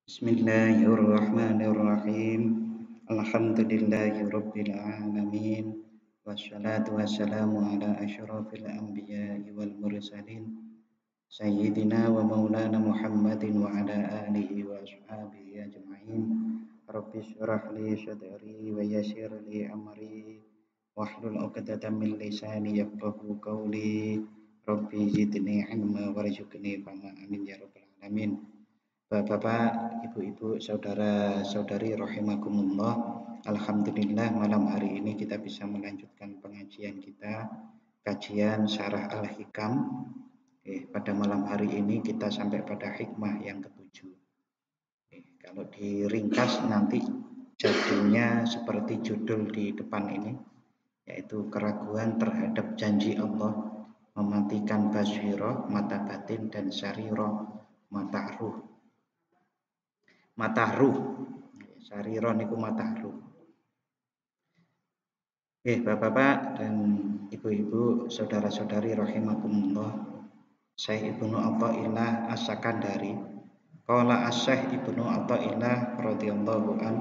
Bismillahirrahmanirrahim. Alhamdulillahirabbil alamin. Wassalatu wassalamu ala asyrafil anbiya'i wal mursalin. Sayyidina wa maulana Muhammadin wa ala alihi wa ashabihi ajma'in. Rabbi syrah li sadri wa yassir li amri wahlul 'uqdatam min lisani yafqahu qawli. Rabbi zidni ilma warzuqni fahma amin ya rabbal alamin. Bapak, ibu-ibu, saudara-saudari rahimakumullah. Alhamdulillah malam hari ini kita bisa melanjutkan pengajian kita, kajian Syarah Al-Hikam. Pada malam hari ini kita sampai pada hikmah yang ketujuh. Kalau diringkas nanti jadinya seperti judul di depan ini, yaitu keraguan terhadap janji Allah mematikan basirah, mata batin, dan sarirah, mata ruh. Mata ruh, sarirah niku mata ruh. Bapak-bapak dan ibu-ibu, saudara-saudari rahimakumullah. Syekh Ibnu Athaillah As-Sakandari, qala Asy-Syaikh Ibnu Athaillah radhiyallahu an,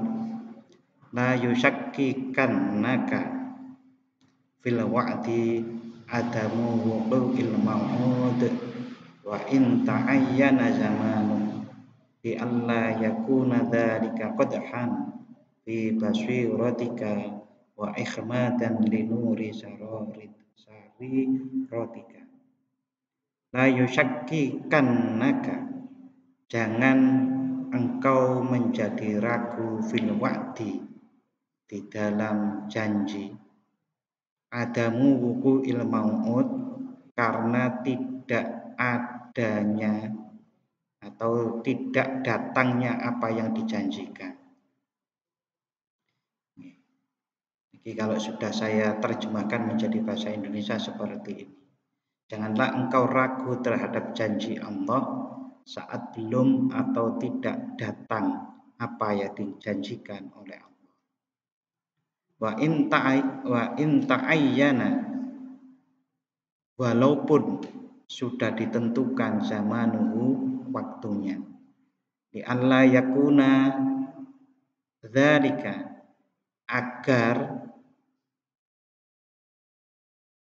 la yusakkikannaka fil wa'di adamu wuqu'il maw'ud wa in ta'ayyana zamanu bi alla yakuna dzalika qadhan fi basiratika wa ikhmatan li nuri sariratika. La yushakkikannaka, jangan engkau menjadi ragu fil wa'di, di dalam janji, adamu wuqu'il mau'ud, karena tidak adanya atau tidak datangnya apa yang dijanjikan. Jadi kalau sudah saya terjemahkan menjadi bahasa Indonesia seperti ini. Janganlah engkau ragu terhadap janji Allah saat belum atau tidak datang apa yang dijanjikan oleh Allah. Wa in ta'ayyana, walaupun sudah ditentukan zamanuhu, waktunya, di alla yakuna dzalika, agar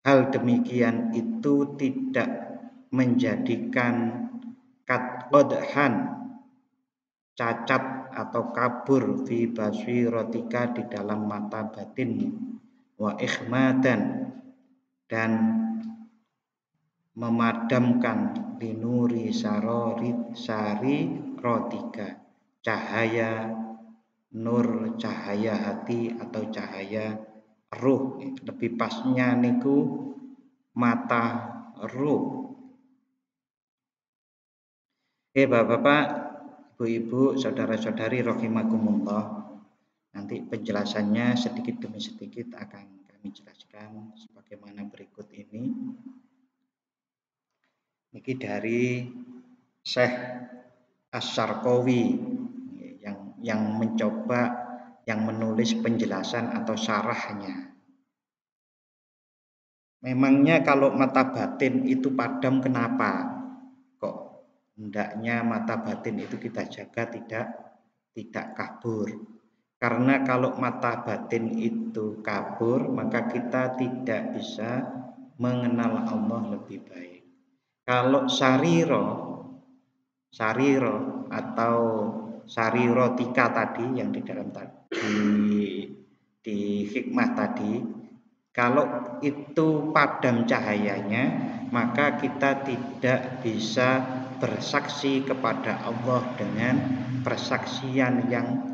hal demikian itu tidak menjadikan qadhan, cacat atau kabur, fi basiratika, di dalam mata batinmu, wa ikhmadan, dan memadamkan linuri sariratika, cahaya nur, cahaya hati atau cahaya ruh. Lebih pasnya niku mata ruh. Bapak-bapak, ibu-ibu, saudara-saudari rahimakumullah. Nanti penjelasannya sedikit demi sedikit akan kami jelaskan sebagaimana berikut ini. Ini dari Syekh Asy-Syarqawi yang mencoba, yang menulis penjelasan atau syarahnya. Memangnya kalau mata batin itu padam, kenapa? Kok hendaknya mata batin itu kita jaga tidak kabur? Karena kalau mata batin itu kabur, maka kita tidak bisa mengenal Allah lebih baik. Kalau sariro atau sarirotika tadi yang di dalam di hikmah tadi, kalau itu padam cahayanya, maka kita tidak bisa bersaksi kepada Allah dengan persaksian yang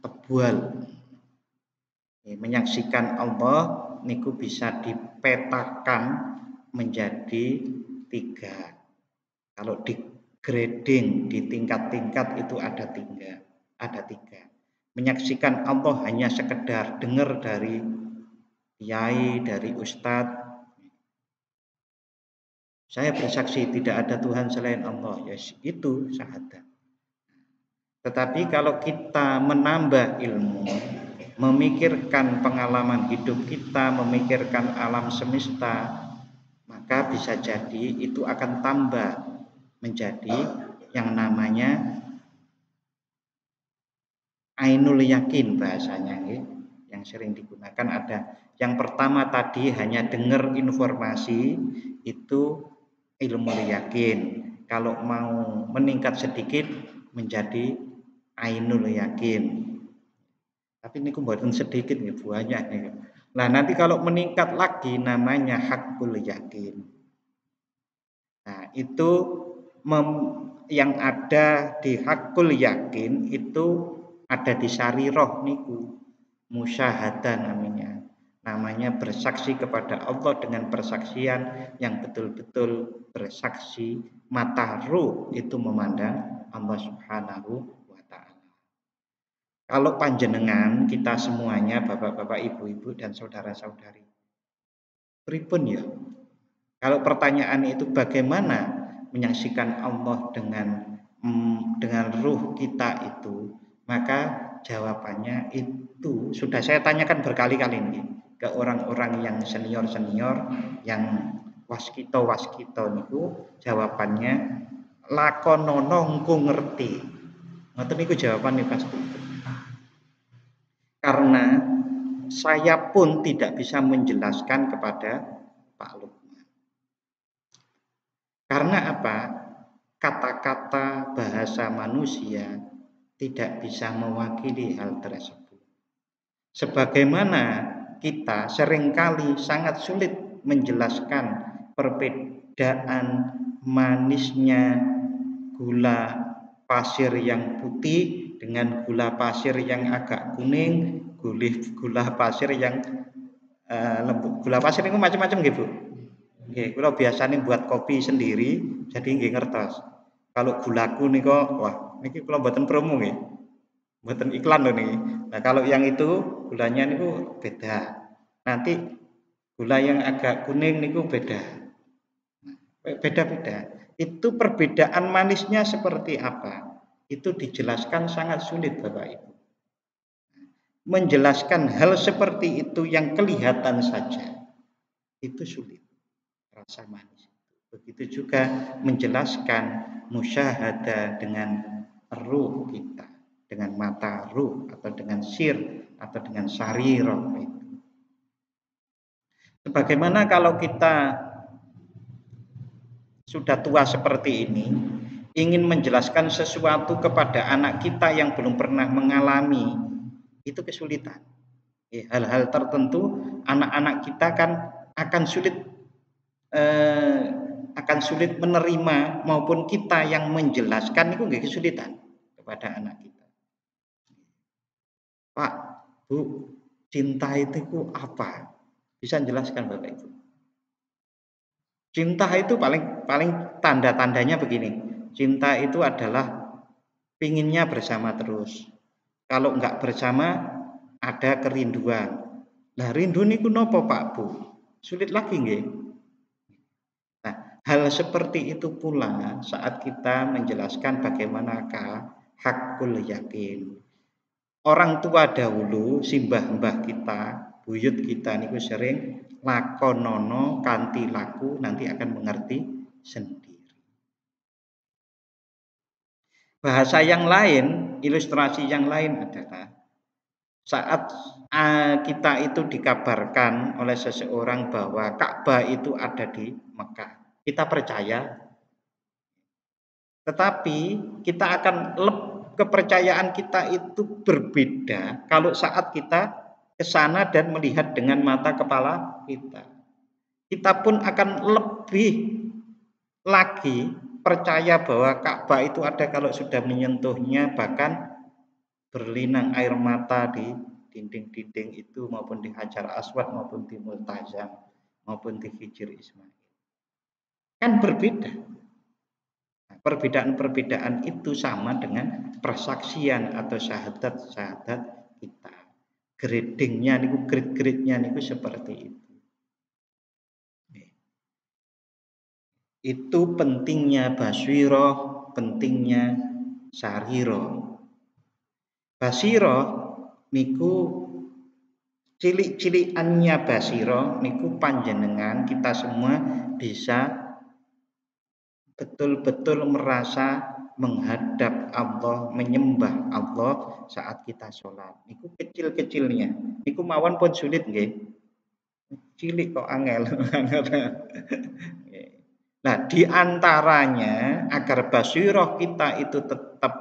tebal. Menyaksikan Allah niku bisa dipetakan menjadi 3. Kalau di grading, di tingkat-tingkat itu ada 3. Menyaksikan Allah hanya sekedar dengar dari kiai, dari ustadz, saya bersaksi tidak ada Tuhan selain Allah, yes, itu syahadat. Tetapi kalau kita menambah ilmu, memikirkan pengalaman hidup kita, memikirkan alam semesta, maka bisa jadi itu akan tambah menjadi yang namanya ainul yakin bahasanya nggih, yang sering digunakan ada. Yang pertama tadi hanya dengar informasi itu ilmu yakin. Kalau mau meningkat sedikit menjadi ainul yakin. Tapi ini mboten sedikit nih, banyak nih. Nah, nanti kalau meningkat lagi namanya hakul yakin. Nah, itu yang ada di hakul yakin itu ada di sariroh niku. Musyahadah namanya bersaksi kepada Allah dengan persaksian yang betul-betul bersaksi mata ruh itu memandang Allah Subhanahu wa ta'ala. Kalau panjenengan kita semuanya bapak-bapak, ibu-ibu dan saudara-saudari, pripun ya? Kalau pertanyaan itu bagaimana menyaksikan Allah dengan ruh kita itu, maka jawabannya itu sudah saya tanyakan berkali-kali ini ke orang-orang yang senior-senior, yang waskito niku, jawabannya lakonono engko ngerti. Ngoten niku jawabannya pasti. Karena saya pun tidak bisa menjelaskan kepada Pak Lukman. Karena apa? Kata-kata bahasa manusia tidak bisa mewakili hal tersebut. Sebagaimana kita seringkali sangat sulit menjelaskan perbedaan manisnya gula pasir yang putih dengan gula pasir yang agak kuning, gula pasir yang lembut. Gula pasir itu macam-macam gitu. Nggih, kula biasane buat kopi sendiri, jadi nggih ngertos. Kalau gulaku niku, wah, niki kula mboten promo nggih. Mboten iklan lho niki. Nah, kalau yang itu gulanya niku beda. Nanti gula yang agak kuning niku beda. Beda-beda. Itu perbedaan manisnya seperti apa? Itu dijelaskan sangat sulit Bapak Ibu. Menjelaskan hal seperti itu yang kelihatan saja itu sulit. Rasa manis. Begitu juga menjelaskan musyahadah dengan ruh kita, dengan mata ruh atau dengan sir atau dengan sarirah itu. Sebagaimana kalau kita sudah tua seperti ini, ingin menjelaskan sesuatu kepada anak kita yang belum pernah mengalami, itu kesulitan. Hal-hal tertentu anak-anak kita kan akan sulit menerima, maupun kita yang menjelaskan itu nggak kesulitan kepada anak kita. Pak, Bu, cinta itu apa? Bisa jelaskan Bapak Ibu? Cinta itu paling tanda-tandanya begini. Cinta itu adalah pinginnya bersama terus. Kalau nggak bersama ada kerinduan. Nah, rindu niku nopo Pak Bu? Sulit lagi nggih. Nah, hal seperti itu pula saat kita menjelaskan bagaimanakah hakul yakin. Orang tua dahulu, simbah-mbah kita, buyut kita niku sering lakonono kanthi laku, nanti akan mengerti sendiri. Bahasa yang lain, ilustrasi yang lain adalah saat kita itu dikabarkan oleh seseorang bahwa Ka'bah itu ada di Mekah. Kita percaya, tetapi kita akan kepercayaan kita itu berbeda kalau saat kita ke sana dan melihat dengan mata kepala kita. Kita pun akan lebih lagi percaya bahwa Ka'bah itu ada kalau sudah menyentuhnya, bahkan berlinang air mata di dinding-dinding itu, maupun di Hajar Aswad, maupun di Multazam, maupun di Hijr Ismail. Kan berbeda. Perbedaan-perbedaan itu sama dengan persaksian atau syahadat-syahadat kita. Gradingnya niku, grade-grade-nya niku seperti itu. Itu pentingnya baswiroh, pentingnya sariroh. Basiro niku cilik-cilikannya basiro niku panjenengan kita semua bisa betul-betul merasa menghadap Allah, menyembah Allah saat kita sholat. Niku kecil-kecilnya. Niku mawon pun sulit nggih. Cilik kok angel. Nah, di antaranya agar basiroh kita itu tetap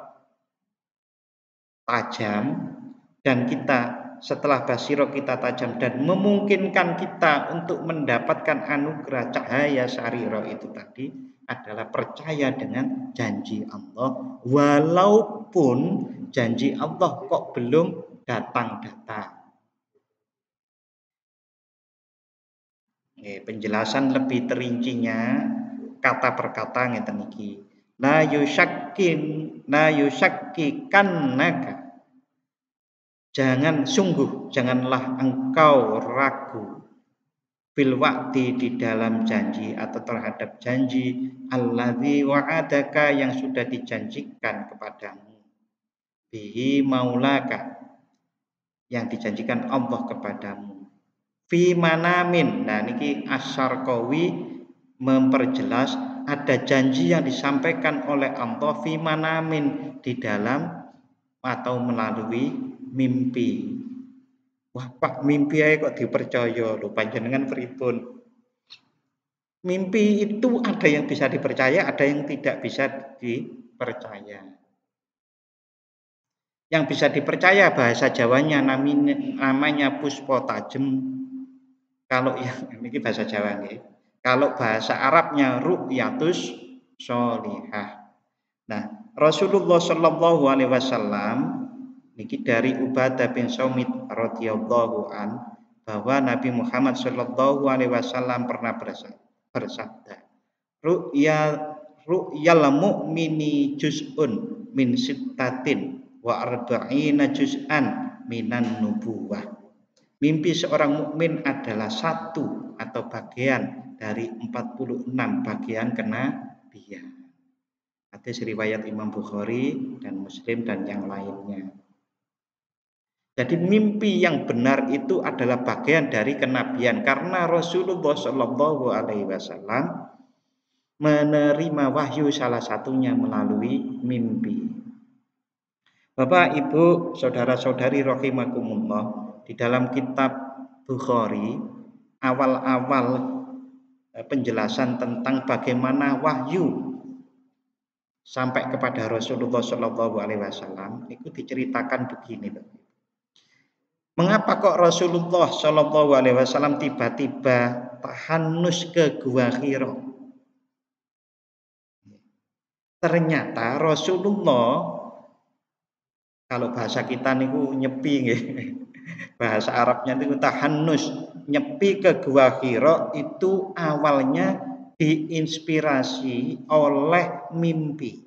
tajam dan kita setelah basiroh kita tajam dan memungkinkan kita untuk mendapatkan anugerah cahaya syariroh itu tadi adalah percaya dengan janji Allah walaupun janji Allah kok belum datang-datang. Penjelasan lebih terincinya kata per kata ngeten iki. La yusyakkinaka. Janganlah engkau ragu fil wa'di di dalam janji atau terhadap janji alladzi wa'adaka yang sudah dijanjikan kepadamu. Bihi maulaka yang dijanjikan Allah kepadamu. Fi manamin. Nah niki Asy-Syarqawi memperjelas ada janji yang disampaikan oleh Allah fi manamin di dalam atau melalui mimpi. Wah Pak, mimpi aja kok dipercaya lho, panjenengan pripun? Mimpi itu ada yang bisa dipercaya, ada yang tidak bisa dipercaya. Yang bisa dipercaya bahasa Jawanya namanya puspo tajem. Kalau yang ini bahasa Jawa nih. Kalau bahasa Arabnya ru'yatus sholihah. Nah, Rasulullah Shallallahu alaihi wasallam niki dari Ubadah bin Samit radhiyallahu an bahwa Nabi Muhammad Shallallahu alaihi wasallam pernah bersabda, ru'yal mu'mini juz'un min sittatin wa arba'ina juz'an minan nubuwah. Mimpi seorang mukmin adalah satu atau bagian dari 46 bagian kenabian. Hadis riwayat Imam Bukhari dan Muslim dan yang lainnya. Jadi mimpi yang benar itu adalah bagian dari kenabian karena Rasulullah Shallallahu alaihi wasallam menerima wahyu salah satunya melalui mimpi. Bapak, Ibu, saudara-saudari rahimakumullah, di dalam kitab Bukhari awal-awal penjelasan tentang bagaimana wahyu sampai kepada Rasulullah Shallallahu alaihi wasallam itu diceritakan begini. Mengapa kok Rasulullah Shallallahu alaihi wasallam tiba-tiba tahannus ke Gua Hira? Ternyata Rasulullah, kalau bahasa kita niku nyepi nggih. Bahasa Arabnya niku tahannus, nyepi ke Gua Hira itu awalnya diinspirasi oleh mimpi.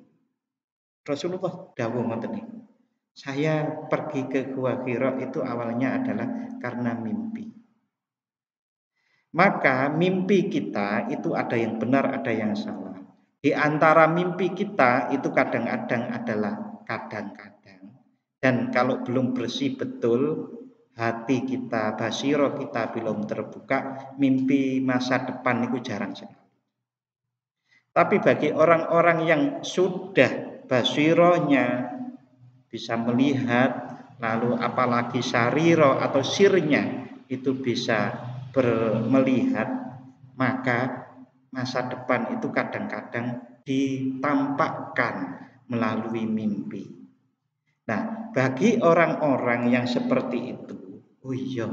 Rasulullah dawuh ngoten niku. Saya pergi ke Gua Hira itu awalnya adalah karena mimpi. Maka mimpi kita itu ada yang benar, ada yang salah. Di antara mimpi kita itu kadang-kadang adalah kadang-kadang. Dan kalau belum bersih betul hati kita, basiro kita belum terbuka, mimpi masa depan itu jarang sekali. Tapi bagi orang-orang yang sudah basironya bisa melihat, lalu apalagi sariro atau sirnya itu bisa melihat, maka masa depan itu kadang-kadang ditampakkan melalui mimpi. Nah, bagi orang-orang yang seperti itu, oh iya,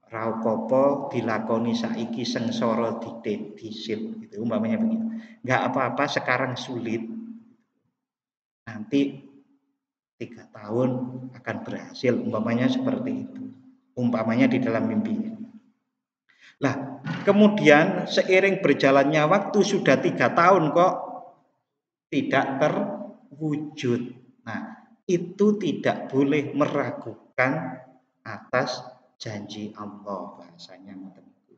ra apa-apa dilakoni saiki sengsara disit gitu, umpamanya begitu. Enggak apa-apa sekarang sulit. Nanti 3 tahun akan berhasil, umpamanya seperti itu. Umpamanya di dalam mimpinya. Lah, kemudian seiring berjalannya waktu sudah 3 tahun kok tidak terwujud. Nah, itu tidak boleh meragukan atas janji Allah, bahasanya ngoten niku.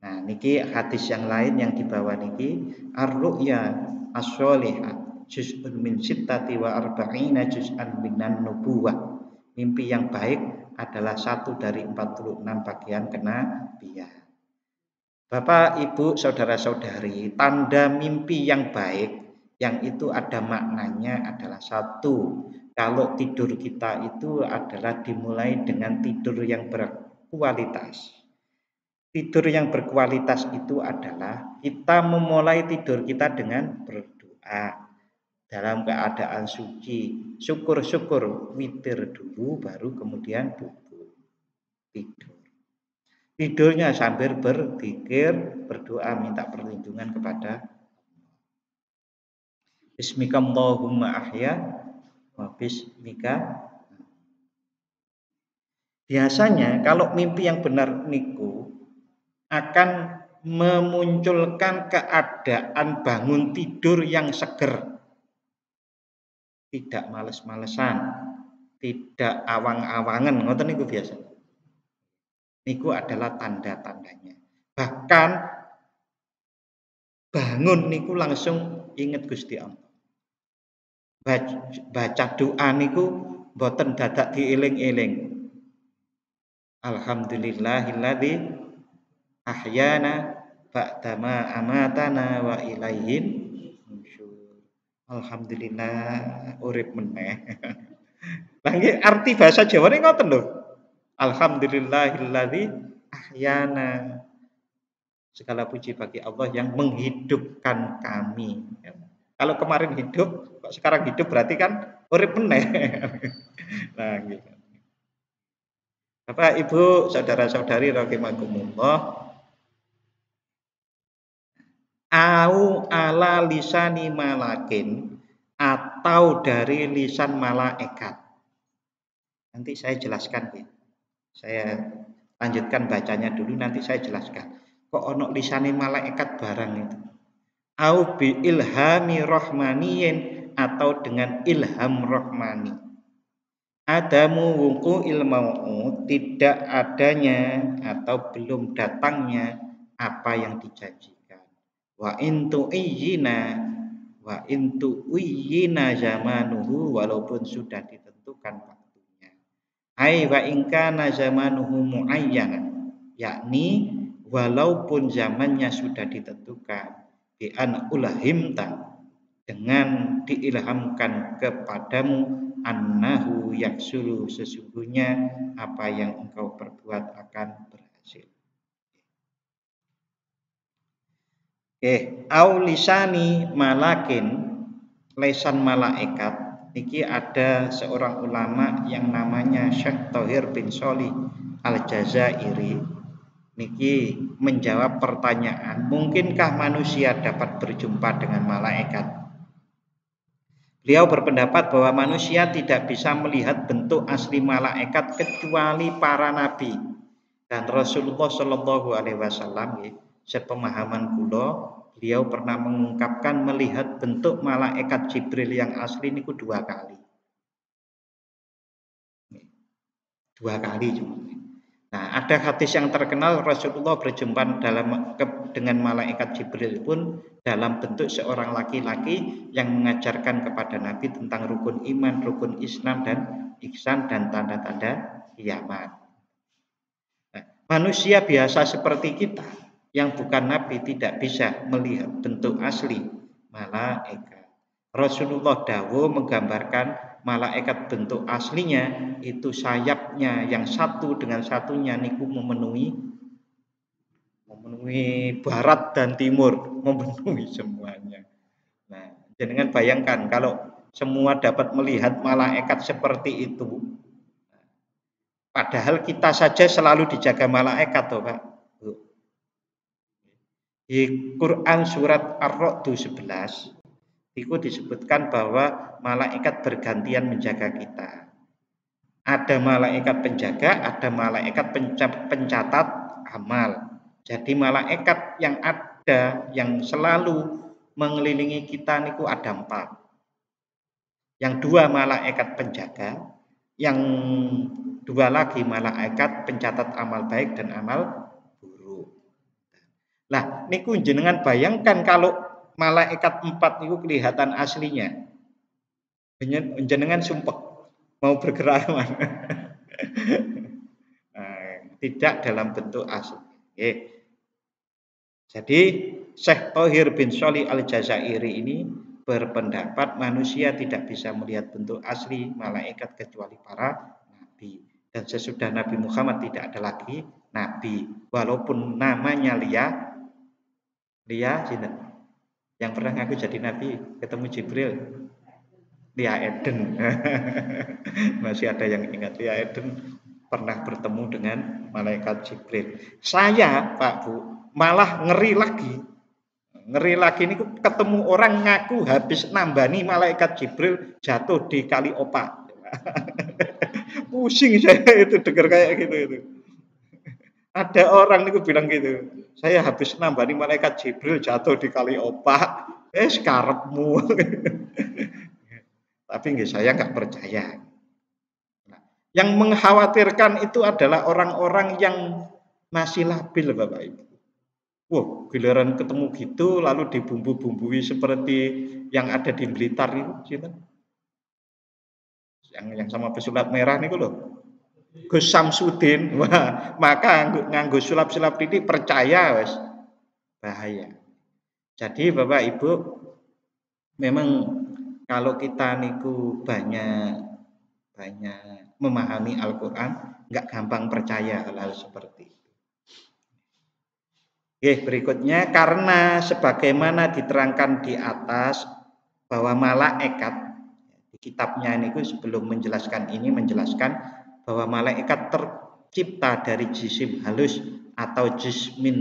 Nah, niki hadis yang lain yang dibawa niki ar-ru'ya as-sholihah juz'un min sittati wa arba'ina juz'an minan nubuwah. Mimpi yang baik adalah satu dari 46 bagian kenabian. Bapak, Ibu, saudara-saudari, tanda mimpi yang baik yang itu ada maknanya adalah satu, kalau tidur kita itu adalah dimulai dengan tidur yang berkualitas. Tidur yang berkualitas itu adalah kita memulai tidur kita dengan berdoa dalam keadaan suci. Syukur-syukur witir dulu baru kemudian duduk tidur. Tidurnya sambil berzikir, berdoa minta perlindungan kepada Bismika Allahumma ahya wa bismika. Biasanya kalau mimpi yang benar niku akan memunculkan keadaan bangun tidur yang seger, tidak males-malesan, tidak awang-awangan, ngoten niku biasa. Niku adalah tanda-tandanya. Bahkan bangun niku langsung ingat Gusti Allah. Baca doa niku mboten dadak dieling-eling. Alhamdulillahilladzi ahyana ba'dama amatana wa ilaihin nusyur. Alhamdulillah urip meneh. Lah nggih arti bahasa Jawa ning ngoten lho. Alhamdulillahilladzi ahyana. Segala puji bagi Allah yang menghidupkan kami. Kalau kemarin hidup, kok sekarang hidup berarti kan urip meneh. Nah, gitu. Bapak, Ibu, saudara-saudari rahimakumullah, au ala lisani malakin atau dari lisan malaikat. Nanti saya jelaskan ya. Saya lanjutkan bacanya dulu, nanti saya jelaskan. Kok ono lisani malaikat barang itu? Au bi ilhami rohmaniyin atau dengan ilham rohmani. Adamu wuku ilmau, tidak adanya atau belum datangnya apa yang dijanjikan. Wa intu iyina zamanuhu, walaupun sudah ditentukan waktunya. Ai wa ingkana zamanuhu muayyanan, yakni walaupun zamannya sudah ditentukan, bi an ulahimta, dengan diilhamkan kepadamu, annahu yaksulu, sesungguhnya apa yang engkau perbuat akan berhasil. Au lisani malakin, lesan malaikat. Niki ada seorang ulama yang namanya Syekh Thohir bin Sholih Al-Jazairi. Niki menjawab pertanyaan, mungkinkah manusia dapat berjumpa dengan malaikat? Beliau berpendapat bahwa manusia tidak bisa melihat bentuk asli malaikat kecuali para nabi. Dan Rasulullah Shallallahu Alaihi Wasallam, sepemahaman kula, beliau pernah mengungkapkan melihat bentuk malaikat Jibril yang asli niku 2 kali. 2 kali cuma. Nah, ada hadis yang terkenal Rasulullah berjumpa dengan malaikat Jibril pun dalam bentuk seorang laki-laki yang mengajarkan kepada Nabi tentang rukun iman, rukun Islam dan ihsan dan tanda-tanda kiamat. Nah, manusia biasa seperti kita yang bukan Nabi tidak bisa melihat bentuk asli malaikat. Rasulullah dawuh menggambarkan malaikat bentuk aslinya itu sayapnya yang satu dengan satunya niku memenuhi barat dan timur, memenuhi semuanya. Nah, jangan bayangkan kalau semua dapat melihat malaikat seperti itu. Padahal kita saja selalu dijaga malaikat toh, Pak. Di Quran surat Ar-Ra'd 11 itu disebutkan bahwa malaikat bergantian menjaga kita. Ada malaikat penjaga, ada malaikat pencatat amal. Jadi malaikat yang ada, yang selalu mengelilingi kita niku ada 4. Yang 2 malaikat penjaga, yang 2 lagi malaikat pencatat amal baik dan amal buruk. Lah niku jenengan bayangkan kalau malaikat 4 itu kelihatan aslinya. Jenengan sumpek mau bergerak mana? Tidak dalam bentuk asli. Jadi Syekh Thohir bin Sholih Al-Jazairi ini berpendapat manusia tidak bisa melihat bentuk asli malaikat kecuali para nabi. Dan sesudah Nabi Muhammad tidak ada lagi nabi. Walaupun namanya Lia yang pernah ngaku jadi nabi, ketemu Jibril, Lia Eden. Masih ada yang ingat Lia Eden pernah bertemu dengan malaikat Jibril. Saya, Pak Bu, malah ngeri lagi. Ngeri lagi ini ketemu orang ngaku habis nambani malaikat Jibril jatuh di kali opak. Pusing saya itu dengar kayak gitu itu. Ada orang itu bilang gitu. Saya habis nambani malaikat Jibril jatuh di kali opak. Karepmu. Tapi saya nggak percaya. Nah, yang mengkhawatirkan itu adalah orang-orang yang masih labil, Bapak Ibu. Wah, giliran ketemu gitu lalu dibumbu-bumbui seperti yang ada di Blitar itu, yang sama pesulap merah nih loh. Gus Samsudin, wah, maka nganggo sulap-sulap ini percaya wes bahaya. Jadi Bapak Ibu, memang kalau kita niku banyak memahami Al-Qur'an, nggak gampang percaya hal-hal seperti itu. Berikutnya, karena sebagaimana diterangkan di atas bahwa malaikat di kitabnya ini sebelum menjelaskan ini menjelaskan bahwa malaikat tercipta dari jisim halus atau jismin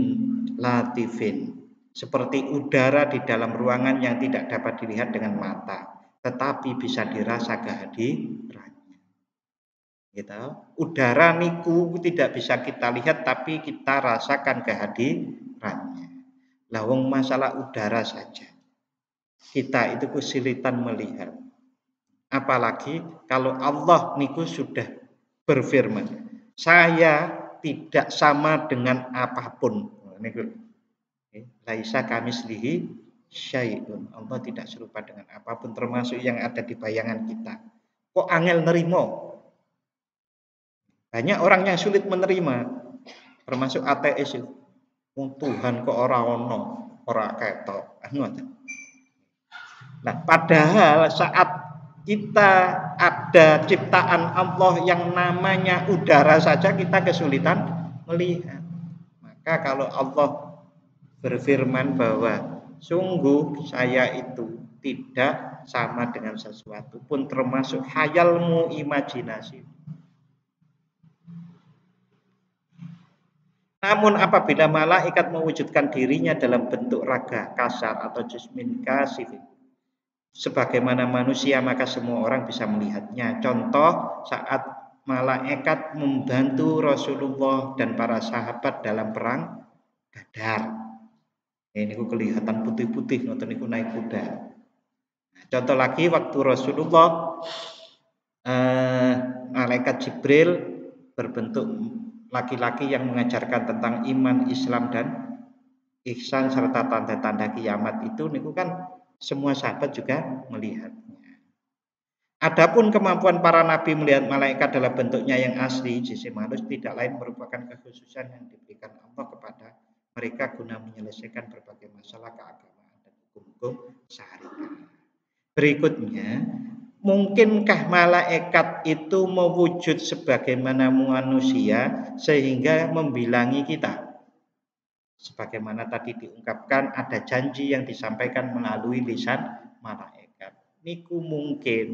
latifin, seperti udara di dalam ruangan yang tidak dapat dilihat dengan mata, tetapi bisa dirasa kehadirannya. Gitu. Udara niku tidak bisa kita lihat, tapi kita rasakan kehadirannya. Lawang masalah udara saja, kita itu kesulitan melihat. Apalagi kalau Allah niku sudah berfirman, saya tidak sama dengan apapun. Laisa kamislihi syai'un. Allah tidak serupa dengan apapun, termasuk yang ada di bayangan kita. Kok angel nerimo? Banyak orang yang sulit menerima, termasuk ateis itu. Tuhan kok ora ono, ora ketok. Nah, padahal saat kita ada ciptaan Allah yang namanya udara saja kita kesulitan melihat. Maka kalau Allah berfirman bahwa sungguh saya itu tidak sama dengan sesuatu pun, termasuk khayalmu, imajinasi. Namun apabila malaikat mewujudkan dirinya dalam bentuk raga kasar atau jismin kasif sebagaimana manusia, maka semua orang bisa melihatnya. Contoh saat malaikat membantu Rasulullah dan para sahabat dalam perang Badar. Ini kelihatan putih-putih, nonton itu naik kuda. Contoh lagi waktu Rasulullah malaikat Jibril berbentuk laki-laki yang mengajarkan tentang iman, Islam dan ihsan serta tanda-tanda kiamat itu niku kan semua sahabat juga melihatnya. Adapun kemampuan para nabi melihat malaikat dalam bentuknya yang asli, jisim halus, tidak lain merupakan kekhususan yang diberikan Allah kepada mereka guna menyelesaikan berbagai masalah keagamaan dan hukum-hukum syariat. Berikutnya, mungkinkah malaikat itu mewujud sebagaimana manusia sehingga membilangi kita? Sebagaimana tadi diungkapkan, ada janji yang disampaikan melalui lisan malaikat. Niku mungkin,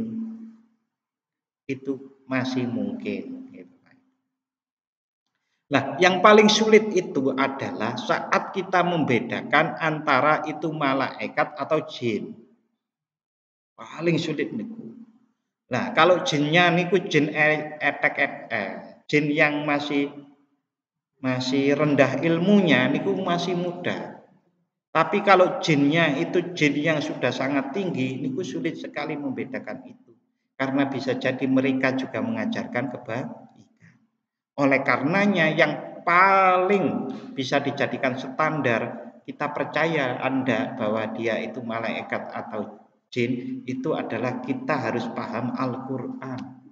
itu masih mungkin. Nah, yang paling sulit itu adalah saat kita membedakan antara itu malaikat atau jin. Paling sulit niku. Nah, kalau jinnya niku jin jin yang masih rendah ilmunya niku masih mudah. Tapi kalau jinnya itu jin yang sudah sangat tinggi, niku sulit sekali membedakan itu. Karena bisa jadi mereka juga mengajarkan kebaikan. Oleh karenanya yang paling bisa dijadikan standar, kita percaya Anda bahwa dia itu malaikat atau jin, itu adalah kita harus paham Al-Qur'an.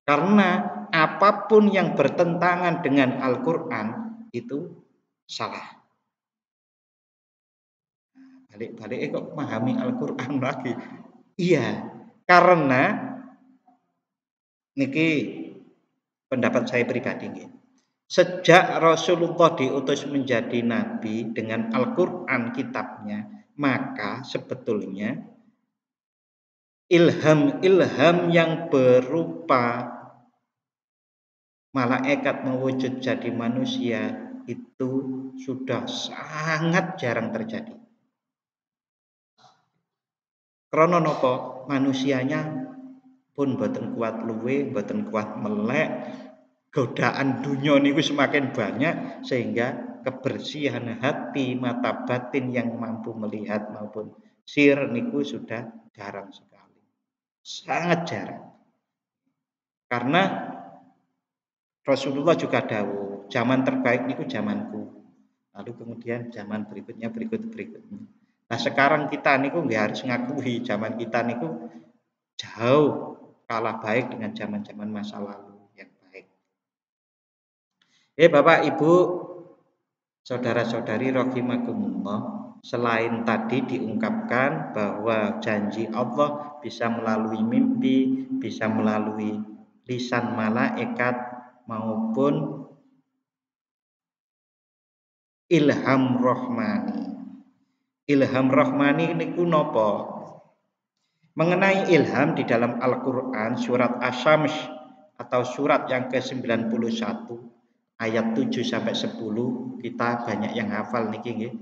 Karena apapun yang bertentangan dengan Al-Qur'an itu salah. balik-balik kok memahami Al-Qur'an lagi. Iya, karena niki pendapat saya pribadi nggih. Sejak Rasulullah diutus menjadi nabi dengan Al-Qur'an kitabnya, maka sebetulnya ilham-ilham yang berupa malaikat mewujud jadi manusia itu sudah sangat jarang terjadi. Krana napa? Manusianya pun boten kuat luwe, boten kuat melek, godaan dunia niku semakin banyak sehingga kebersihan hati, mata batin yang mampu melihat maupun sir niku sudah jarang sekali. Sangat jarang. Karena Rasulullah juga dawuh, zaman terbaik niku zamanku. Lalu kemudian zaman berikutnya. Nah, sekarang kita niku nggak harus ngakui zaman kita niku jauh kalah baik dengan zaman-zaman masa lalu yang baik. Bapak, Ibu, saudara-saudari rahimakumullah, selain tadi diungkapkan bahwa janji Allah bisa melalui mimpi, bisa melalui lisan malaikat maupun ilham rohmani. Ilham rohmani niku napa? Mengenai ilham di dalam Al-Qur'an surat Asy-Syams atau surat yang ke-91 ayat 7 sampai 10 kita banyak yang hafal niki nggih.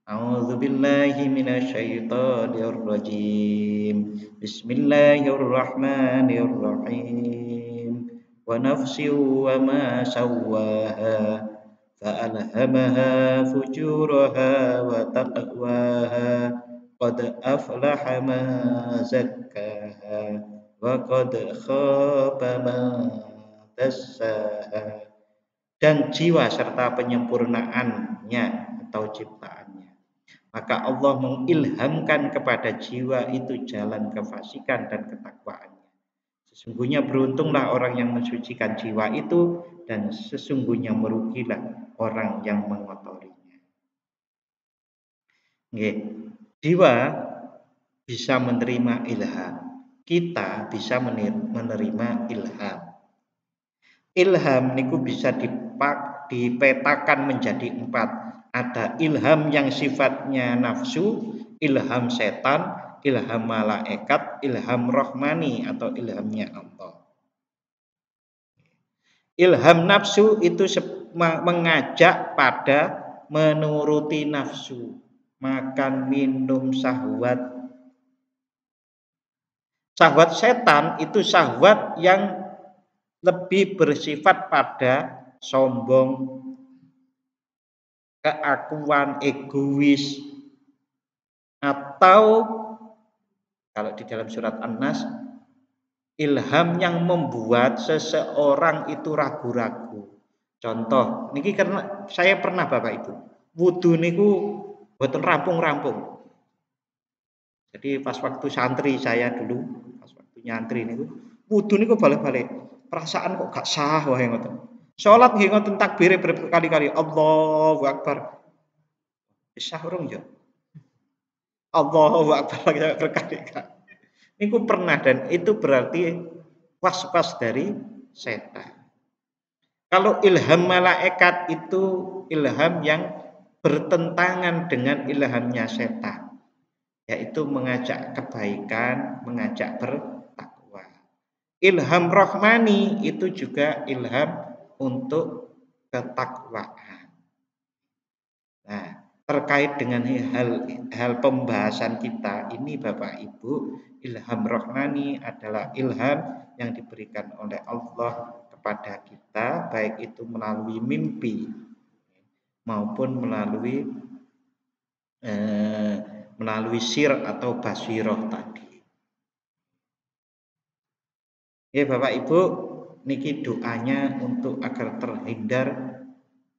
A'udzubillahi minasyaitonir rajim. Bismillahirrahmanirrahim. Wa nafsin wa ma sawwaha fa'alhamaha fujuraha wa taqwaha qad aflaha man zakkaha wa qad khaba man dassaha. Dan jiwa serta penyempurnaannya atau ciptaannya. Maka Allah mengilhamkan kepada jiwa itu jalan kefasikan dan ketakwaannya. Sesungguhnya beruntunglah orang yang mensucikan jiwa itu dan sesungguhnya merugilah orang yang mengotorinya. Nggih. Jiwa bisa menerima ilham. Kita bisa menerima ilham. Ilham niku bisa dipetakan menjadi 4. Ada ilham yang sifatnya nafsu, ilham setan, ilham malaikat, ilham rohmani atau ilhamnya Allah. Ilham nafsu itu mengajak pada menuruti nafsu, makan, minum, syahwat. Syahwat setan itu syahwat yang lebih bersifat pada sombong, keakuan, egois, atau kalau di dalam surat An-Nas ilham yang membuat seseorang itu ragu-ragu. Contoh, niki karena saya pernah Bapak Ibu, wudu niku boten rampung-rampung. Jadi pas waktu santri saya dulu, pas waktu nyantri niku, wudu niku balik-balik. Perasaan kok gak sah wae ngoten. Salat nggih ngoten takbire berkali-kali, Allahu Akbar. Sah urung ya? Allahu Akbar berkali-kali. Niku pernah dan itu berarti was-was dari setan. Kalau ilham malaikat itu ilham yang bertentangan dengan ilhamnya setan, yaitu mengajak kebaikan, mengajak bertakwa. Ilham rohmani itu juga ilham untuk ketakwaan. Nah, terkait dengan hal pembahasan kita ini Bapak Ibu, ilham rohmani adalah ilham yang diberikan oleh Allah kepada kita, baik itu melalui mimpi maupun melalui sir atau basiroh tadi. Ya Bapak Ibu, niki doanya untuk agar terhindar,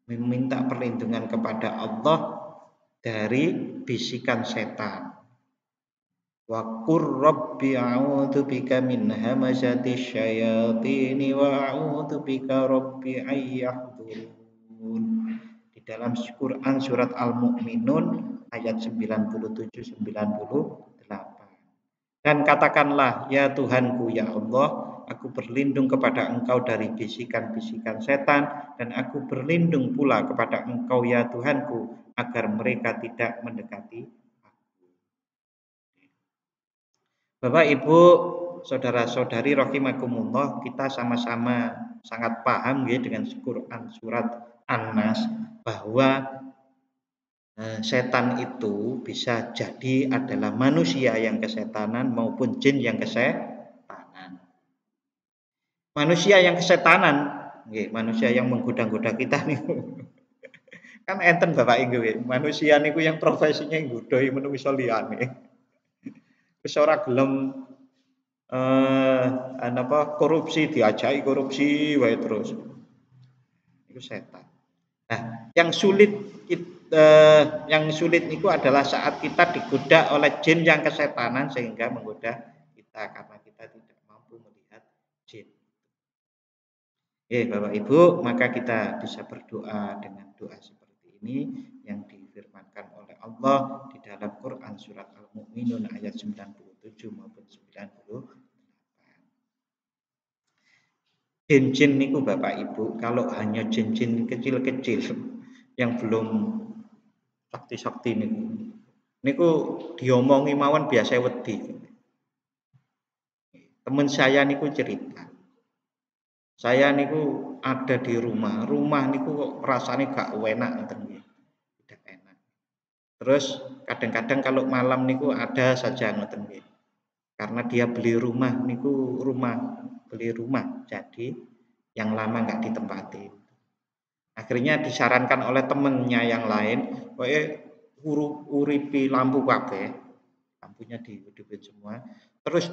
meminta perlindungan kepada Allah dari bisikan setan. Wa qur rabbi a'udzu bika min hamazati syayatin wa a'udzu bika rabbi ayyahdurun. Di dalam Quran surat Al-Mu'minun ayat 97-98. Dan katakanlah, ya Tuhanku, ya Allah, aku berlindung kepada Engkau dari bisikan-bisikan setan, dan aku berlindung pula kepada Engkau, ya Tuhanku, agar mereka tidak mendekati aku. Bapak, Ibu, saudara-saudari rahimakumullah, kita sama-sama sangat paham ya dengan Quran surat An-Nas bahwa setan itu bisa jadi adalah manusia yang kesetanan maupun jin yang kesetanan. Manusia yang kesetanan, manusia yang menggoda-goda kita nih. Kan enten Bapak Ibu, manusia niku yang profesinya nggodhoi menungso liyane. Wis ora gelem korupsi, diajaki korupsi wae terus. Itu setan. Nah, yang sulit itu adalah saat kita digoda oleh jin yang kesetanan sehingga menggoda kita karena kita tidak mampu melihat jin. Bapak Ibu, maka kita bisa berdoa dengan doa seperti ini yang difirmankan oleh Allah di dalam Quran surat Al-Mu'minun ayat 97 maupun 98. Jin-jin niku Bapak Ibu, kalau hanya jin-jin kecil-kecil yang belum sakti-sakti niku diomongi mawon biasa wedi. Teman saya niku cerita. Saya niku ada di rumah niku kok rasanya gak enak ngoten nggih. Tidak enak. Terus kadang-kadang kalau malam niku ada saja ngoten nggih. Karena dia beli rumah jadi yang lama nggak ditempati. Akhirnya disarankan oleh temennya yang lain, uripi lampu kabeh, lampunya dihidupin semua. Terus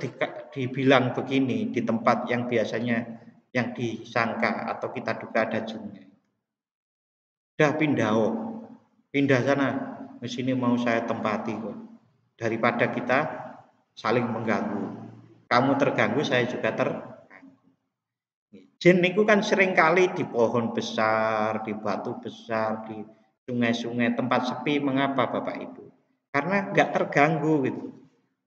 dibilang begini di tempat yang biasanya yang disangka atau kita duga ada jinnya. Udah pindah sana, di sini mau saya tempati kok. Daripada kita saling mengganggu. Kamu terganggu, saya juga terganggu. Jin itu kan seringkali di pohon besar, di batu besar, di sungai-sungai, tempat sepi. Mengapa Bapak Ibu? Karena nggak terganggu gitu.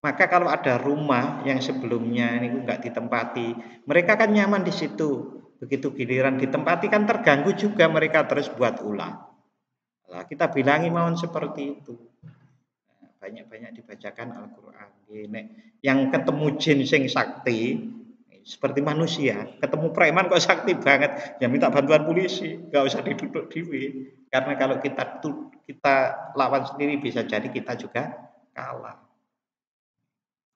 Maka kalau ada rumah yang sebelumnya ini nggak ditempati, mereka kan nyaman di situ. Begitu giliran ditempati kan terganggu juga, mereka terus buat ulah. Nah, kita bilangi mohon seperti itu. Banyak-banyak dibacakan Al-Quran. Yang ketemu jin sing sakti seperti manusia, ketemu preman kok sakti banget, ya minta bantuan polisi, nggak usah diduduk diwi. Karena kalau kita lawan sendiri bisa jadi kita juga kalah.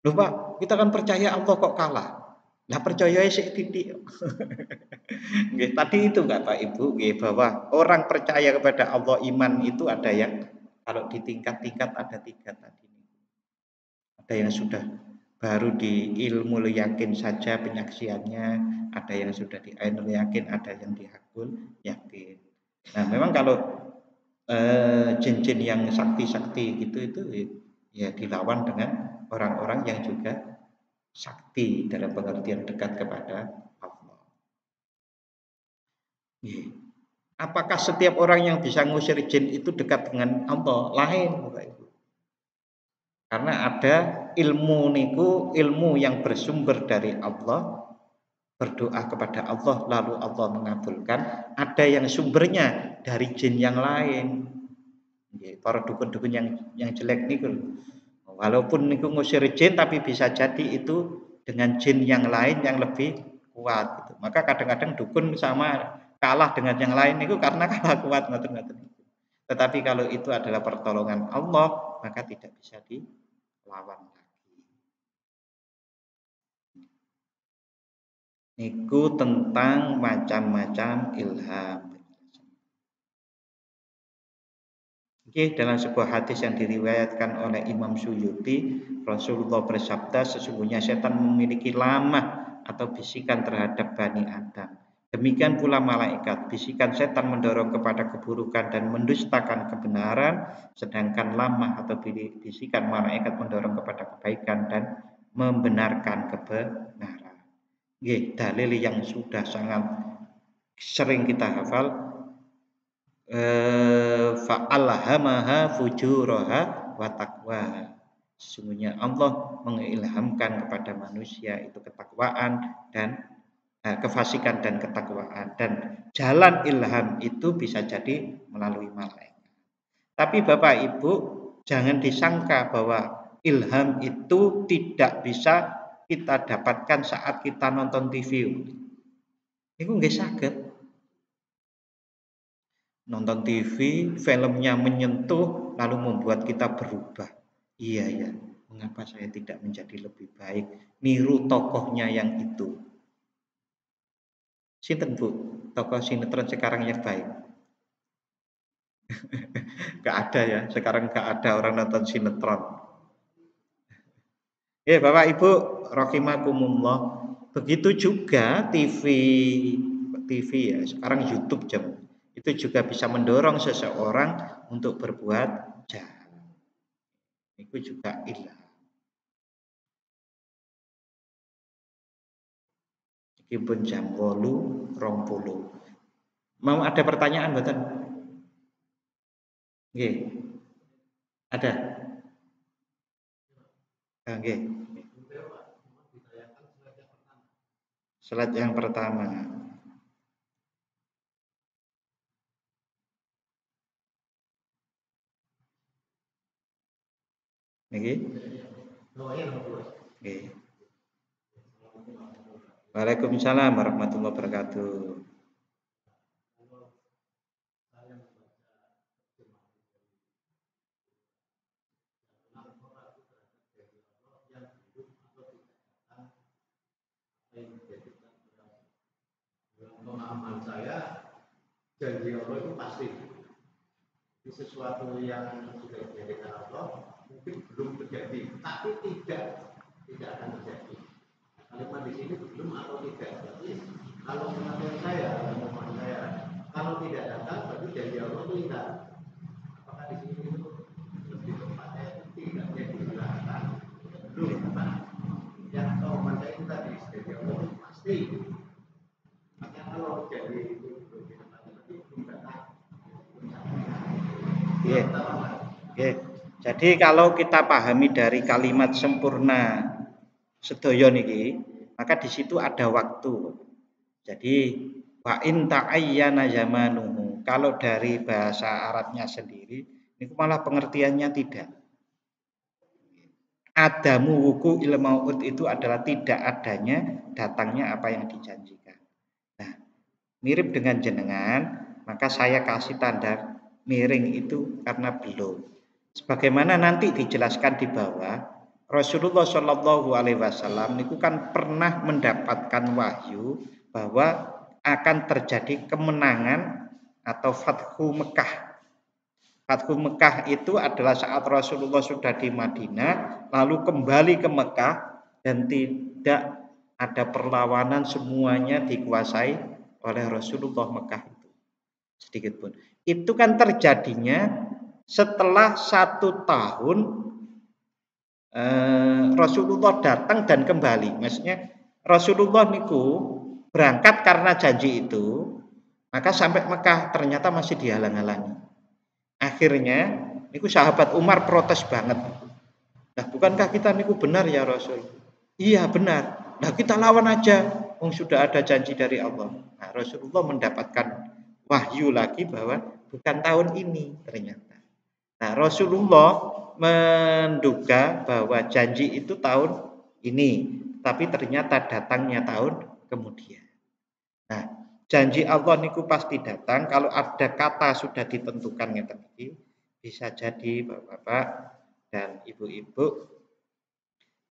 Loh Pak, kita kan percaya Allah kok kalah. Nah percaya sih titik. Tadi itu nggak Pak Ibu, bahwa orang percaya kepada Allah, iman itu ada yang kalau di tingkat-tingkat ada 3 tadi. Ada yang sudah baru di ilmu yakin saja penyaksiannya, ada yang sudah di ainul yakin, ada yang di hakul yakin. Nah, memang kalau jin-jin yang sakti-sakti gitu itu ya dilawan dengan orang-orang yang juga sakti dalam pengertian dekat kepada Allah. Apakah setiap orang yang bisa ngusir jin itu dekat dengan Allah? Lain, Bapak Ibu. Karena ada ilmu yang bersumber dari Allah, berdoa kepada Allah lalu Allah mengabulkan. Ada yang sumbernya dari jin yang lain. Para dukun-dukun yang jelek niku. Walaupun niku ngusir jin tapi bisa jadi itu dengan jin yang lain yang lebih kuat gitu. Maka kadang-kadang dukun sama kalah dengan yang lain itu karena kalah kuat ngoten-ngoten. Tetapi kalau itu adalah pertolongan Allah, maka tidak bisa dilawan lagi. Niku tentang macam-macam ilham. Dalam sebuah hadis yang diriwayatkan oleh Imam Suyuti, Rasulullah bersabda, sesungguhnya setan memiliki lamah atau bisikan terhadap Bani Adam. Demikian pula malaikat, bisikan setan mendorong kepada keburukan dan mendustakan kebenaran, sedangkan lamah atau bisikan malaikat mendorong kepada kebaikan dan membenarkan kebenaran. Dalil yang sudah sangat sering kita hafal, fa'alhamaha fujuraha wa taqwaha. Sesungguhnya Allah mengilhamkan kepada manusia itu ketakwaan dan kefasikan dan ketakwaan, dan jalan ilham itu bisa jadi melalui malaikat. Tapi Bapak Ibu jangan disangka bahwa ilham itu tidak bisa kita dapatkan saat kita nonton TV. Itu nggak saged. Nonton TV, filmnya menyentuh lalu membuat kita berubah. Iya ya, mengapa saya tidak menjadi lebih baik? Niru tokohnya yang itu. Sinten Bu, tokoh sinetron sekarang yang baik? Gak ada ya, sekarang gak ada orang nonton sinetron. Ya Bapak Ibu, rahimakumullah. Begitu juga TV ya, sekarang YouTube jam. Itu juga bisa mendorong seseorang untuk berbuat jahat. Itu juga ilham. Iki pun jam 8:20. Mau ada pertanyaan mboten? Nggih. Ada? Nggih. Slide yang pertama. Nggih. Nggih. Waalaikumsalam warahmatullahi wabarakatuh. Pemahaman saya, janji Allah itu pasti. Itu sesuatu yang sudah dijadikan Allah mungkin belum terjadi, tapi tidak akan terjadi. Kalimat di sini belum atau tidak. Berarti kalau pemahaman saya, kalau tidak datang berarti janji Allah itu tidak. Apakah di sini itu lebih tepatnya tidak jadi dijelaskan belum datang? Yang pemahaman saya itu tadi janji Allah itu pasti. Kalau jadi itu belum ditepati berarti belum datang. Jadi kalau kita pahami dari kalimat sempurna sedaya niki, maka di situ ada waktu. Jadi wa in ta'ayyana zamanuhu. Kalau dari bahasa Arabnya sendiri, itu malah pengertiannya tidak. Adamu wuku il maut itu adalah tidak adanya datangnya apa yang dijanjikan. Nah, mirip dengan jenengan, maka saya kasih tanda miring itu karena belum. Sebagaimana nanti dijelaskan di bawah, Rasulullah Shallallahu Alaihi Wasallam itu kan pernah mendapatkan wahyu bahwa akan terjadi kemenangan atau Fathu Mekah. Fathu Mekah itu adalah saat Rasulullah sudah di Madinah, lalu kembali ke Mekah dan tidak ada perlawanan, semuanya dikuasai oleh Rasulullah Mekah itu. Sedikit pun. Itu kan terjadinya setelah 1 tahun Rasulullah datang dan kembali. Maksudnya Rasulullah niku berangkat karena janji itu, maka sampai Mekah ternyata masih dihalang-halangi. Akhirnya niku sahabat Umar protes banget. Nah, bukankah kita niku benar ya Rasul? Iya benar. Nah, kita lawan aja. Sudah ada janji dari Allah. Nah, Rasulullah mendapatkan wahyu lagi bahwa bukan tahun ini ternyata. Nah, Rasulullah menduga bahwa janji itu tahun ini, tapi ternyata datangnya tahun kemudian. Nah, janji Allah niku pasti datang kalau ada kata sudah ditentukan ngeten iki. Bisa jadi Bapak-bapak dan Ibu-ibu,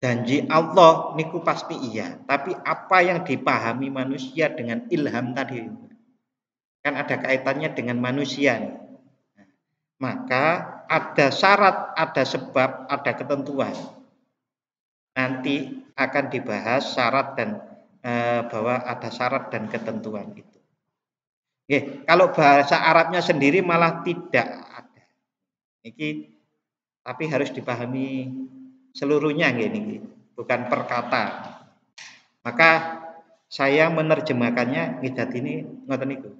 janji Allah niku pasti iya, tapi apa yang dipahami manusia dengan ilham tadi kan ada kaitannya dengan manusia nih. Maka ada syarat, ada sebab, ada ketentuan. Nanti akan dibahas syarat dan bahwa ada syarat dan ketentuan itu. Kalau bahasa Arabnya sendiri malah tidak ada. Ini tapi harus dipahami seluruhnya ini, bukan per kata. Maka saya menerjemahkannya ngidat ini ngoten niku.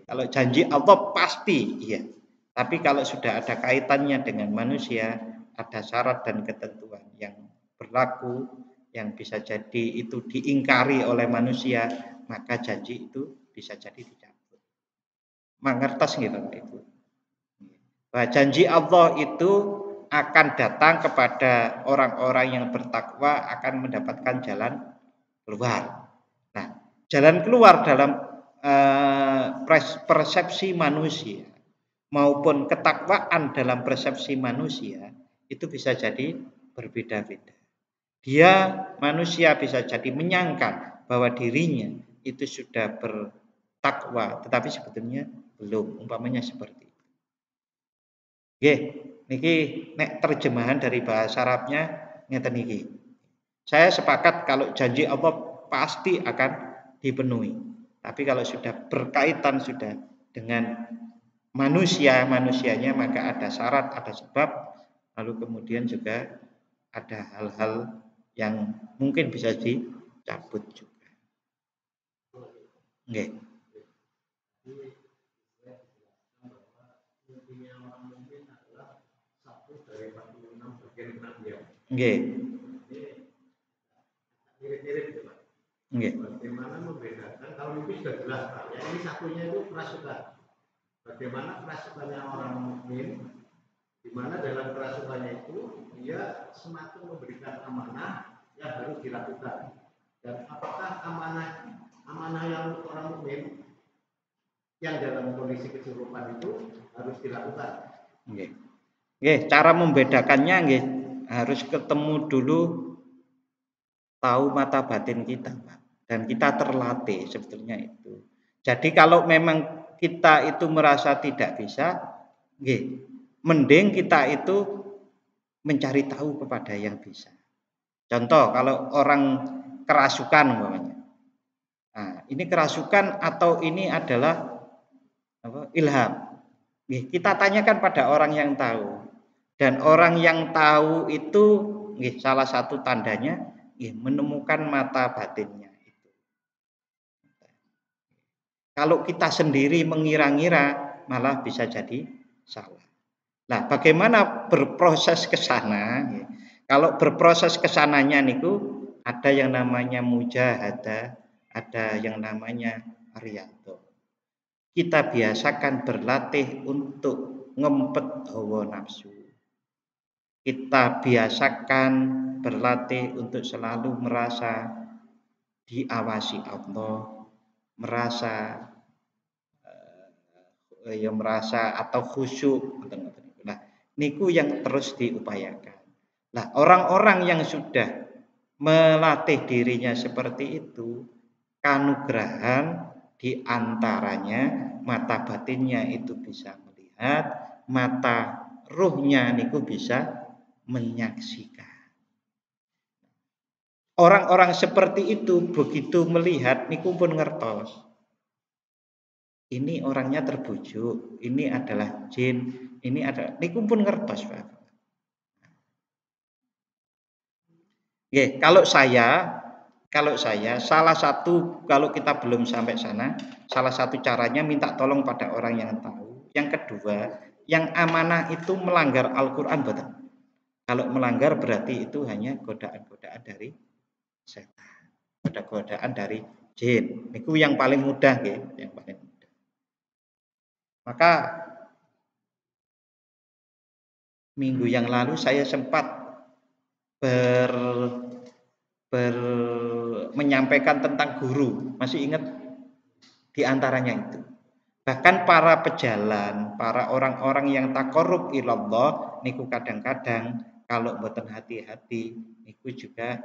Kalau janji Allah pasti iya. Tapi kalau sudah ada kaitannya dengan manusia, ada syarat dan ketentuan yang berlaku, yang bisa jadi itu diingkari oleh manusia, maka janji itu bisa jadi dicabut. Mangertos gitu itu. Bahwa janji Allah itu akan datang kepada orang-orang yang bertakwa, akan mendapatkan jalan keluar. Nah, jalan keluar dalam persepsi manusia maupun ketakwaan dalam persepsi manusia itu bisa jadi berbeda-beda. Dia manusia bisa jadi menyangka bahwa dirinya itu sudah bertakwa, tetapi sebetulnya belum. Umpamanya seperti itu. Nggih, niki nek terjemahan dari bahasa Arabnya ngeten niki. Saya sepakat kalau janji Allah pasti akan dipenuhi. Tapi kalau sudah berkaitan sudah dengan manusianya maka ada syarat, ada sebab, lalu kemudian juga ada hal-hal yang mungkin bisa dicabut juga. Nggih. Nggih. Mirip-mirip gitu Pak. Nggih. Bagaimana membedakan kalau itu sudah jelas Pak. Ya ini satunya itu kerasukan. Bagaimana kerasukannya orang mukmin, di mana dalam kerasukannya itu dia semakin memberikan amanah yang harus dilakukan. Dan apakah amanah yang orang mukmin yang dalam kondisi kesurupan itu harus dilakukan? Nggih. Nggih, cara membedakannya nggih harus ketemu dulu, tahu mata batin kita, Pak. Dan kita terlatih sebetulnya itu. Jadi kalau memang kita itu merasa tidak bisa, nggih, mending kita itu mencari tahu kepada yang bisa. Contoh kalau orang kerasukan umpamanya. Nah, ini kerasukan atau ini adalah ilham. Nggih, kita tanyakan pada orang yang tahu. Dan orang yang tahu itu nggih, salah satu tandanya nggih, menemukan mata batinnya itu. Kalau kita sendiri mengira-ngira malah bisa jadi salah. Nah, bagaimana berproses ke sana? Kalau berproses ke sananya niku ada yang namanya mujahadah, ada yang namanya riyadhah. Kita biasakan berlatih untuk ngempet hawa nafsu. Kita biasakan berlatih untuk selalu merasa diawasi Allah, merasa atau khusyuk. Nah, niku yang terus diupayakan. Nah, orang-orang yang sudah melatih dirinya seperti itu, kanugrahan di antaranya mata batinnya itu bisa melihat, mata ruhnya niku bisa menyaksikan. Orang-orang seperti itu begitu melihat niku pun ngertos. Ini orangnya terbujuk, ini adalah jin, ini adalah niku pun ngertos, Pak. Oke, kalau saya salah satu kalau kita belum sampai sana, salah satu caranya minta tolong pada orang yang tahu. Yang kedua, yang amanah itu melanggar Al-Qur'an betul. Kalau melanggar berarti itu hanya godaan-godaan dari setan. Godaan dari jin. Itu yang paling mudah nggih, yang paling mudah. Maka minggu yang lalu saya sempat menyampaikan tentang guru, masih ingat di antaranya itu. Bahkan para pejalan, para orang-orang yang takorub ilallah niku kadang-kadang kalau mboten hati-hati niku juga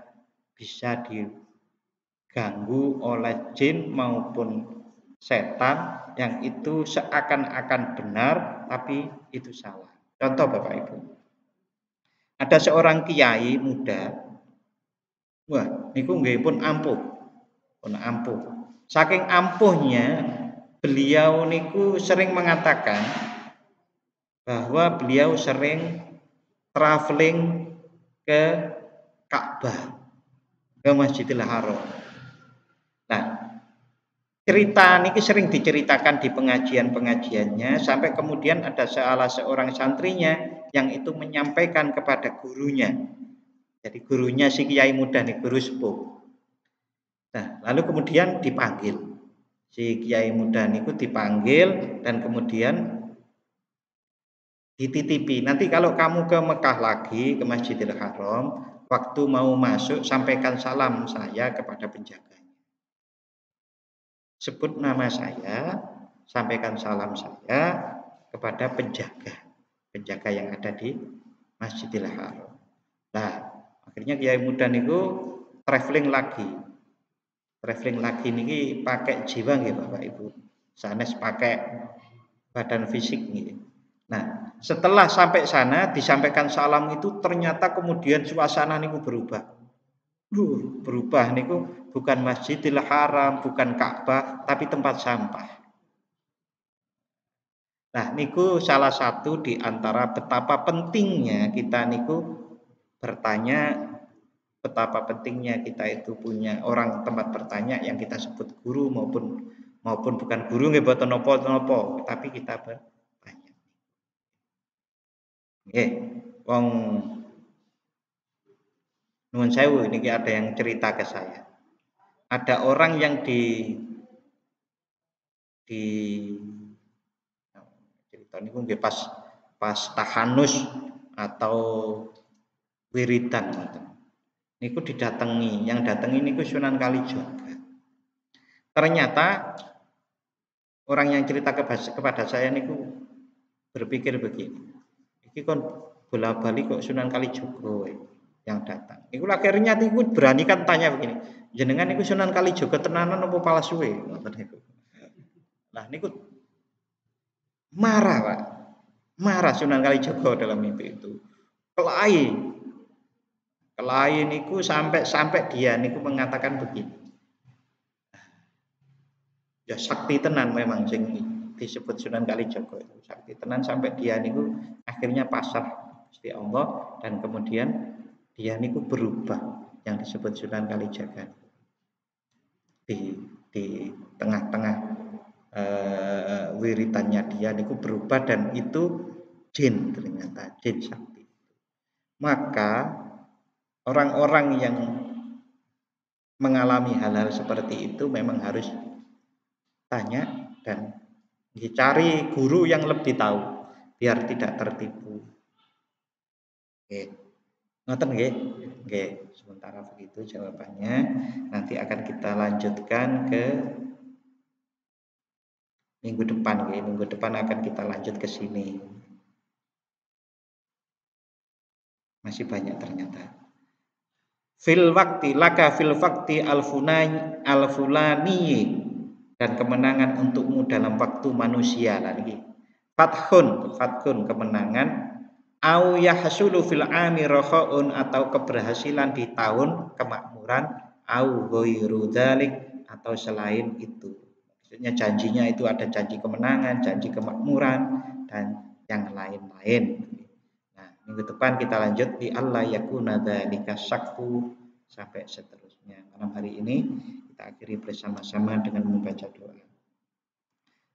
bisa diganggu oleh jin maupun setan yang itu seakan-akan benar tapi itu salah. Contoh Bapak Ibu. Ada seorang kiai muda. Wah, niku nggih pun ampuh. Pun ampuh. Saking ampuhnya beliau niku sering mengatakan bahwa beliau sering traveling ke Ka'bah, ke Masjidil Haram. Nah, cerita niki sering diceritakan di pengajian-pengajiannya sampai kemudian ada salah seorang santrinya yang itu menyampaikan kepada gurunya. Jadi gurunya si Kiai Muda nih, guru sepuh. Nah, lalu kemudian dipanggil. Si Kiai Muda niku dipanggil dan kemudian dititipi. Nanti kalau kamu ke Mekah lagi, ke Masjidil Haram, waktu mau masuk sampaikan salam saya kepada penjaga. Sebut nama saya, sampaikan salam saya kepada penjaga yang ada di Masjidil Haram. Nah, akhirnya Kiai Muda niku traveling niki pakai jiwa nggih Bapak Ibu. Sanes pakai badan fisik nih. Nah, setelah sampai sana disampaikan salam itu ternyata kemudian suasana niku berubah. Berubah niku bukan Masjidil Haram, bukan Ka'bah, tapi tempat sampah. Nah, niku salah satu di antara betapa pentingnya kita niku bertanya, betapa pentingnya kita itu punya orang tempat bertanya yang kita sebut guru maupun bukan guru nggih boten napa-napa, tapi kita bertanya. Nggih, wong nuwun sewu niki ada yang cerita ke saya. Ada orang yang di cerita niku nggih pas tahanus atau wiridan ngoten. Niku didatangi, yang datangi niku Sunan Kalijaga. Ternyata orang yang cerita kepada saya niku berpikir begini. Iki kon bola-bali kok Sunan Kalijaga yang datang. Niku akhirnya niku berani kan tanya begini. Jenengan niku Sunan Kalijaga tenanan apa palsu ngoten niku. Nah niku marah, Pak. Marah Sunan Kalijaga dalam mimpi itu. Kelahi niku sampai dia niku mengatakan begini. Ya sakti tenan memang sing disebut Sunan Kalijaga itu sakti tenan sampai dia niku akhirnya pasrah Gusti Allah dan kemudian dia niku berubah yang disebut Sunan Kalijaga di tengah-tengah wiritannya dia niku berubah dan itu jin, ternyata jin sakti. Maka orang-orang yang mengalami hal-hal seperti itu memang harus tanya dan dicari guru yang lebih tahu biar tidak tertipu. Oke. Ngoten nggih? Nggih, sementara begitu jawabannya. Nanti akan kita lanjutkan ke minggu depan nggih. Minggu depan akan kita lanjut ke sini. Masih banyak ternyata. Fil wakti laka fil fakti alfulani dan kemenangan untukmu dalam waktu manusia lagi. Fathun kemenangan au yahsulu fil ami rakhaun atau keberhasilan di tahun kemakmuran au ghairu dzalik atau selain itu. Maksudnya janjinya itu ada janji kemenangan, janji kemakmuran dan yang lain-lain. Nah, minggu depan kita lanjut di Allah yakuna dzalika syakku sampai seterusnya. Malam hari ini kita akhiri bersama-sama dengan membaca doa.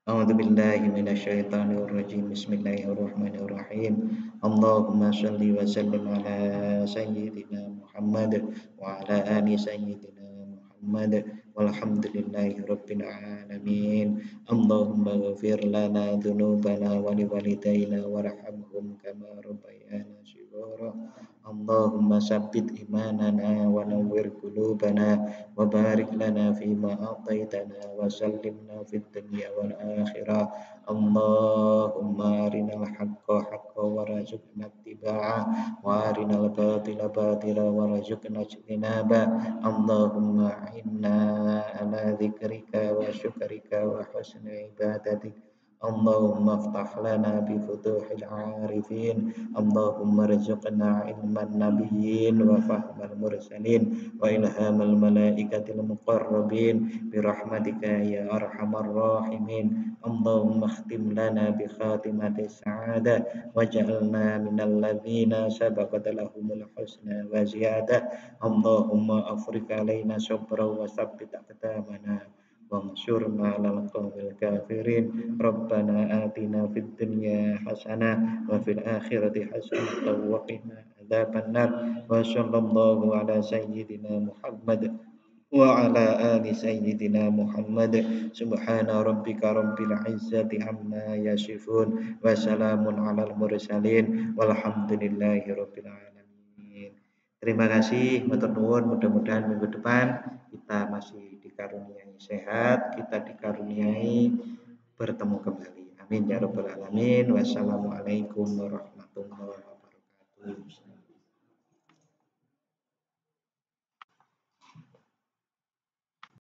A'udzu billahi minasyaitonir rajim. Bismillahirrahmanirrahim. Allahumma shalli wa sallim ala sayyidina Muhammad wa ala ali sayyidina Muhammad walhamdulillahi rabbil alamin. Allahumma ighfir lana dzunubana wa liwalidayna warhamhum kama rabbayana shighara. Allahumma sabbit imanana wa nawwir qulubana wa barik lana fima a'taitana wa sallimna fid dunya wal akhirah. Allahumma arinal haqqa haqqan warzuqna ittiba'ah wa arinal batila batila warzuqna ijtinaba. Allahumma inna ala dzikrika wa syukrika wa husni ibadatik. Allahumma aftah lana bi futuhil arifin. Allahumma rizqna ilman nabiyyin wa fahmal mursalin wa ilhamal malaikatil muqarrabin bi rahmatika ya arhamar rahimin. Allahumma khtim lana bi khatimati sa'adah waj'alna minal ladzina sabaqat lahumul husna wa ziyadah. Allahumma afriq alaina sabra wa tsabbit aqdamana وانصرنا على القوم الكافرين ربنا آتنا في الدنيا حسنة وفي الآخرة حسنة وقنا عذاب النار وصلى الله على سيدنا محمد وعلى آل سيدنا محمد سبحان ربك رب العزة عما يصفون وسلام على المرسلين والحمد لله رب العالمين. Terima kasih, matur nuwun. Mudah-mudahan minggu depan kita masih dikaruniai sehat, kita dikaruniai bertemu kembali. Amin ya rabbal alamin. Wassalamualaikum warahmatullahi wabarakatuh.